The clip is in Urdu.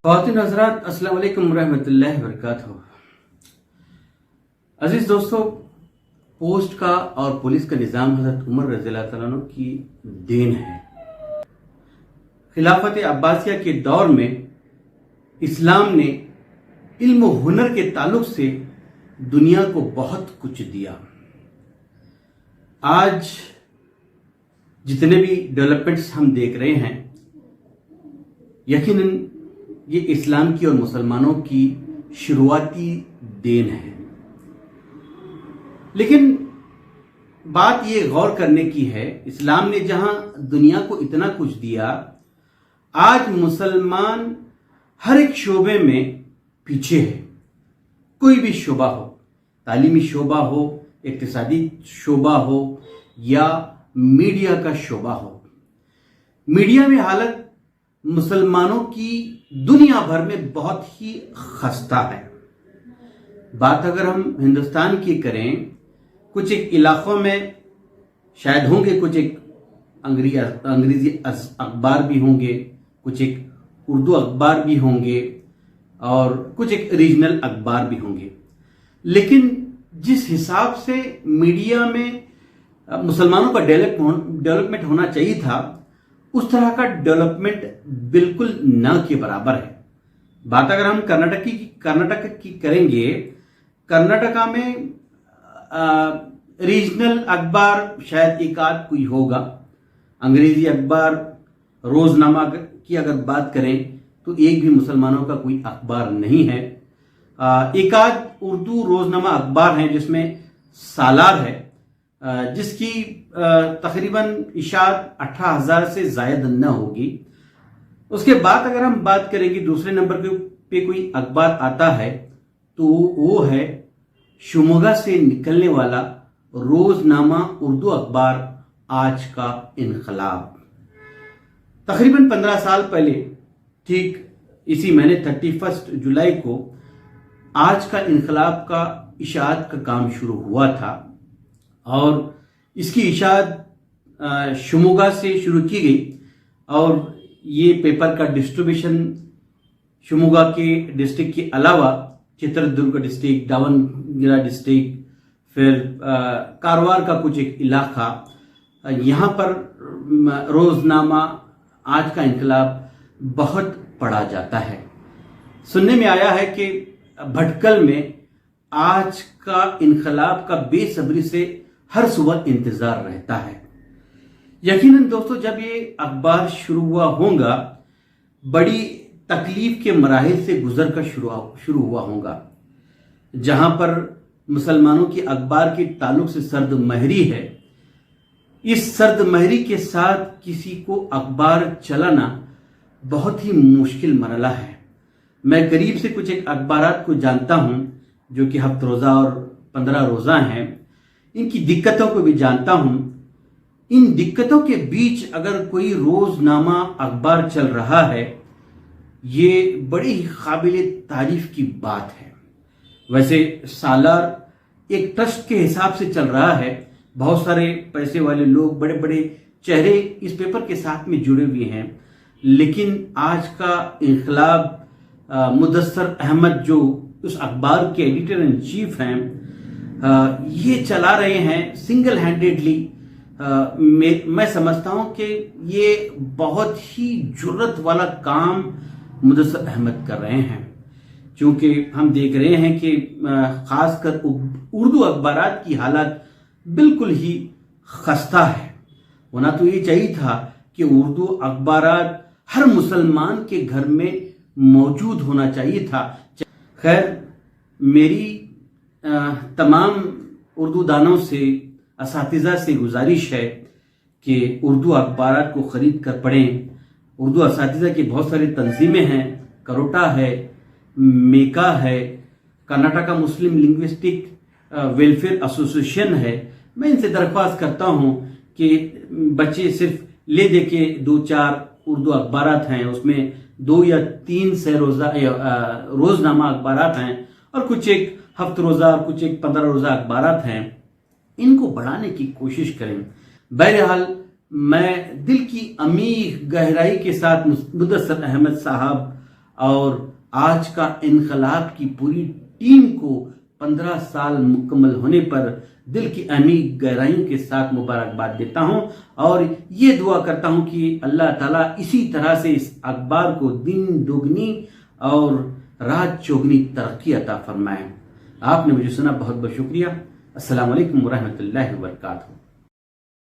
خواتین حضرات السلام علیکم ورحمۃ اللہ وبرکاتہ۔ عزیز دوستو، پوسٹ کا اور پولیس کا نظام حضرت عمر رضی اللہ تعالیٰ عنہ کی دین ہے۔ خلافت عباسیہ کے دور میں اسلام نے علم و ہنر کے تعلق سے دنیا کو بہت کچھ دیا۔ آج جتنے بھی ڈیولپمنٹس ہم دیکھ رہے ہیں، یقیناً یہ اسلام کی اور مسلمانوں کی شروعاتی دین ہے، لیکن بات یہ غور کرنے کی ہے، اسلام نے جہاں دنیا کو اتنا کچھ دیا، آج مسلمان ہر ایک شعبے میں پیچھے ہے۔ کوئی بھی شعبہ ہو، تعلیمی شعبہ ہو، اقتصادی شعبہ ہو یا میڈیا کا شعبہ ہو، میڈیا میں حالت مسلمانوں کی دنیا بھر میں بہت ہی خستہ ہے۔ بات اگر ہم ہندوستان کی کریں، کچھ ایک علاقوں میں شاید ہوں گے، کچھ ایک انگریزی اخبار بھی ہوں گے، کچھ ایک اردو اخبار بھی ہوں گے اور کچھ ایک ریجنل اخبار بھی ہوں گے، لیکن جس حساب سے میڈیا میں مسلمانوں کا ڈیولپمنٹ ہونا چاہیے تھا، اس طرح کا ڈیولپمنٹ بالکل نہ کے برابر ہے۔ بات اگر ہم کرناٹک کی کریں گے، کرناٹکا میں ریجنل اخبار شاید ایک آدھ کوئی ہوگا، انگریزی اخبار روزنامہ کی اگر بات کریں تو ایک بھی مسلمانوں کا کوئی اخبار نہیں ہے۔ ایک آدھ اردو روزنامہ اخبار ہیں جس میں سالار ہے، جس کی تقریباً اشاعت 18,000 سے زائد نہ ہوگی۔ اس کے بعد اگر ہم بات کریں کہ دوسرے نمبر پہ کوئی اخبار آتا ہے تو وہ ہے شموگا سے نکلنے والا روزنامہ اردو اخبار آج کا انقلاب۔ تقریباً 15 سال پہلے، ٹھیک اسی مہینے 31 جولائی کو، آج کا انقلاب کا اشاعت کا کام شروع ہوا تھا، اور اس کی اشاعت شموگا سے شروع کی گئی، اور یہ پیپر کا ڈسٹریبیوشن شموگا کے ڈسٹرکٹ کے علاوہ چتردرگ ڈسٹرکٹ، داونگیرا ڈسٹرکٹ، پھر کاروار کا کچھ ایک علاقہ، یہاں پر روزنامہ آج کا انقلاب بہت پڑھا جاتا ہے۔ سننے میں آیا ہے کہ بھٹکل میں آج کا انقلاب کا بے صبری سے ہر صبح انتظار رہتا ہے۔ یقیناً دوستو، جب یہ اخبار شروع ہوا ہوگا، بڑی تکلیف کے مراحل سے گزر کر شروع ہوا ہوگا، جہاں پر مسلمانوں کی اخبار کے تعلق سے سرد مہری ہے۔ اس سرد مہری کے ساتھ کسی کو اخبار چلانا بہت ہی مشکل مرحلہ ہے۔ میں قریب سے کچھ ایک اخبارات کو جانتا ہوں جو کہ ہفتہ روزہ اور 15 روزہ ہیں، ان کی دقتوں کو بھی جانتا ہوں۔ ان دقتوں کے بیچ اگر کوئی روزنامہ اخبار چل رہا ہے، یہ بڑی ہی قابل تعریف کی بات ہے۔ ویسے سالار ایک ٹرسٹ کے حساب سے چل رہا ہے، بہت سارے پیسے والے لوگ، بڑے بڑے چہرے اس پیپر کے ساتھ میں جڑے ہوئے ہیں، لیکن آج کا انقلاب مدثر احمد جو اس اخبار کے ایڈیٹر ان چیف ہیں، یہ چلا رہے ہیں سنگل ہینڈیڈلی۔ میں سمجھتا ہوں کہ یہ بہت ہی جرت والا کام مدثر احمد کر رہے ہیں، چونکہ ہم دیکھ رہے ہیں کہ خاص کر اردو اخبارات کی حالت بالکل ہی خستہ ہے۔ ہونا تو یہ چاہیے تھا کہ اردو اخبارات ہر مسلمان کے گھر میں موجود ہونا چاہیے تھا۔ خیر، میری تمام اردو دانوں سے، اساتذہ سے گزارش ہے کہ اردو اخبارات کو خرید کر پڑھیں۔ اردو اساتذہ کی بہت ساری تنظیمیں ہیں، کروٹا ہے، میکا ہے، کرناٹکا مسلم لنگوسٹک ویلفیئر ایسوسیشن ہے۔ میں ان سے درخواست کرتا ہوں کہ بچے صرف لے دے کے 2-4 اردو اخبارات ہیں، اس میں 2 یا 3 روزنامہ اخبارات ہیں، اور کچھ ایک ہفتہ روزہ اور کچھ ایک 15 روزہ اخبارات ہیں، ان کو بڑھانے کی کوشش کریں۔ بہرحال میں دل کی عمیق گہرائی کے ساتھ مدثر احمد صاحب اور آج کا انقلاب کی پوری ٹیم کو 15 سال مکمل ہونے پر دل کی عمیق گہرائیوں کے ساتھ مبارکباد دیتا ہوں اور یہ دعا کرتا ہوں کہ اللہ تعالیٰ اسی طرح سے اس اخبار کو دن دوگنی اور رات چوگنی ترقی عطا فرمائے۔ آپ نے مجھے سنا، بہت بہت شکریہ۔ السلام علیکم ورحمۃ اللہ وبرکاتہ۔